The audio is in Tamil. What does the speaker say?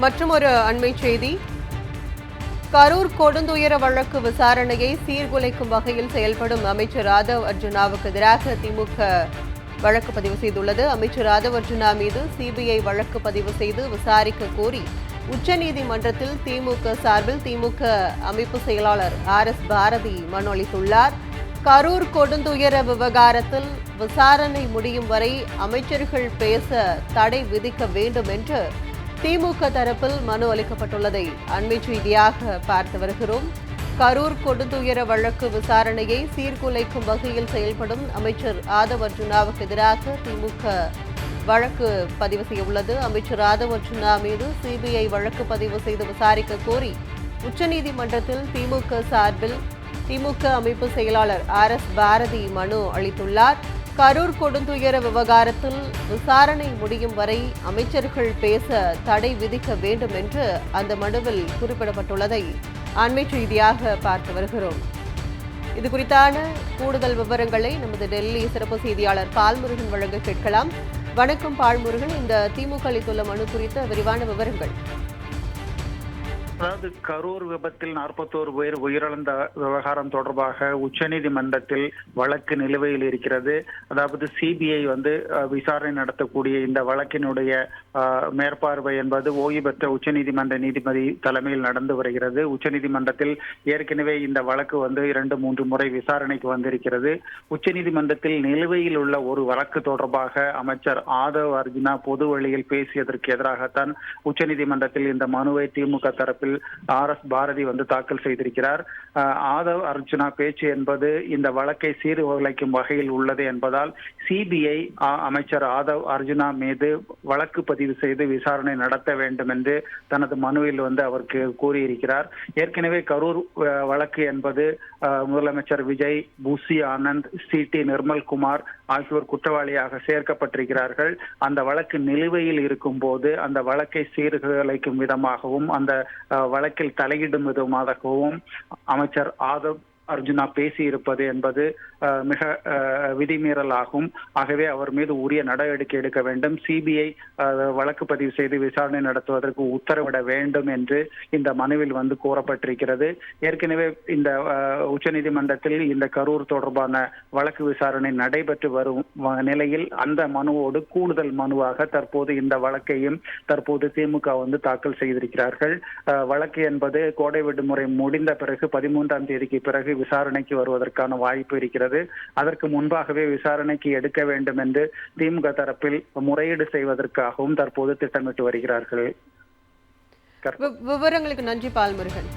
மற்றும் ஒரு அண்மை செய்தி. கரூர் கொடுந்துயர வழக்கு விசாரணையை சீர்குலைக்கும் வகையில் செயல்படும் அமைச்சர் ஆதவ் அர்ஜுனாவுக்கு எதிராக திமுக வழக்கு பதிவு செய்துள்ளது. அமைச்சர் ஆதவ் அர்ஜுனா மீது சிபிஐ வழக்கு பதிவு செய்து விசாரிக்க கோரி உச்சநீதிமன்றத்தில் திமுக சார்பில் திமுக அமைப்பு செயலாளர் RS பாரதி மனு அளித்துள்ளார். கரூர் கொடுந்துயர விவகாரத்தில் விசாரணை முடியும் வரை அமைச்சர்கள் பேச தடை விதிக்க வேண்டும் என்று திமுக தரப்பில் மனு அளிக்கப்பட்டுள்ளதை அண்மை செய்தியாக பார்த்து வருகிறோம். கரூர் கொடுந்துயர வழக்கு விசாரணையை சீர்குலைக்கும் வகையில் செயல்படும் அமைச்சர் ஆதவ் அர்ஜுனாவுக்கு எதிராக திமுக வழக்கு பதிவு செய்யவுள்ளது. அமைச்சர் ஆதவ் அர்ஜுனா மீது சிபிஐ வழக்கு பதிவு செய்து விசாரிக்க கோரி உச்சநீதிமன்றத்தில் திமுக சார்பில் திமுக அமைப்பு செயலாளர் RS பாரதி மனு அளித்துள்ளார். கரூர் கொடுந்துயர விவகாரத்தில் விசாரணை முடியும் வரை அமைச்சர்கள் பேச தடை விதிக்க வேண்டும் என்று அந்த மனுவில் குறிப்பிடப்பட்டுள்ளதை அண்மை செய்தியாக பார்த்து வருகிறோம். இது குறித்தான கூடுதல் விவரங்களை நமது டெல்லி சிறப்பு செய்தியாளர் பால்முருகன் வழங்க கேட்கலாம். வணக்கம் பால்முருகன், இந்த திமுக அளித்துள்ள மனு குறித்த விரிவான விவரங்கள். அதாவது கரூர் விபத்தில் 41 பேர் உயிரிழந்த விவகாரம் தொடர்பாக உச்சநீதிமன்றத்தில் வழக்கு நிலுவையில் இருக்கிறது. அதாவது சிபிஐ விசாரணை நடத்தக்கூடிய இந்த வழக்கினுடைய மேற்பார்வை என்பது ஓய்வு பெற்ற உச்சநீதிமன்ற நீதிபதி தலைமையில் நடந்து வருகிறது. உச்சநீதிமன்றத்தில் ஏற்கனவே இந்த வழக்கு 2-3 முறை விசாரணைக்கு வந்திருக்கிறது. உச்சநீதிமன்றத்தில் நிலுவையில் உள்ள ஒரு வழக்கு தொடர்பாக அமைச்சர் ஆதவ் அர்ஜுனா பொது வழியில் பேசியதற்கு எதிராகத்தான் உச்சநீதிமன்றத்தில் இந்த மனுவை திமுக தரப்பில் RS பாரதி தாக்கல் செய்திருக்கிறார். ஆதவ் அர்ஜுனா பேச்சு என்பது இந்த வழக்கை சீர்குலைக்கும் வகையில் உள்ளது என்பதால் சிபிஐ அமைச்சர் ஆதவ் அர்ஜுனா மீது வழக்கு பதிவு செய்து விசாரணை நடத்த வேண்டும் என்று தனது மனுவில் அவருக்கு கூறியிருக்கிறார். ஏற்கனவே கரூர் வழக்கு என்பது முதலமைச்சர் விஜய், புசி ஆனந்த், CT நிர்மல்குமார் ஆகியோர் குற்றவாளியாக சேர்க்கப்பட்டிருக்கிறார்கள். அந்த வழக்கு நிலுவையில் இருக்கும் போது அந்த வழக்கை சீர்குலைக்கும் விதமாகவும் அந்த வழக்கில் தலையிடும் விதமாகவும் அமைச்சர் ஆதவ் அர்ஜுனா பேசியிருப்பது என்பது மிக விதிமீறல் ஆகும். ஆகவே அவர் மீது உரிய நடவடிக்கை எடுக்க வேண்டும். சிபிஐ வழக்கு பதிவு செய்து விசாரணை நடத்துவதற்கு உத்தரவிட வேண்டும் என்று இந்த மனுவில் கோரப்பட்டிருக்கிறது. ஏற்கனவே இந்த உச்சநீதிமன்றத்தில் இந்த கரூர் தொடர்பான வழக்கு விசாரணை நடைபெற்று வரும் நிலையில் அந்த மனுவோடு கூடுதல் மனுவாக தற்போது இந்த வழக்கையும் தற்போது திமுக தாக்கல் செய்திருக்கிறார்கள். வழக்கு என்பது கோடை விடுமுறை முடிந்த பிறகு 13ஆம் தேதிக்கு பிறகு விசாரணைக்கு வருவதற்கான வாய்ப்பு இருக்கிறது. அதற்கு முன்பாகவே விசாரணைக்கு எடுக்க வேண்டும் என்று திமுக தரப்பில் முறையீடு செய்வதற்காகவும் தற்போது திட்டமிட்டு வருகிறார்கள். விவரங்களுக்கு நன்றி பால்முருகன்.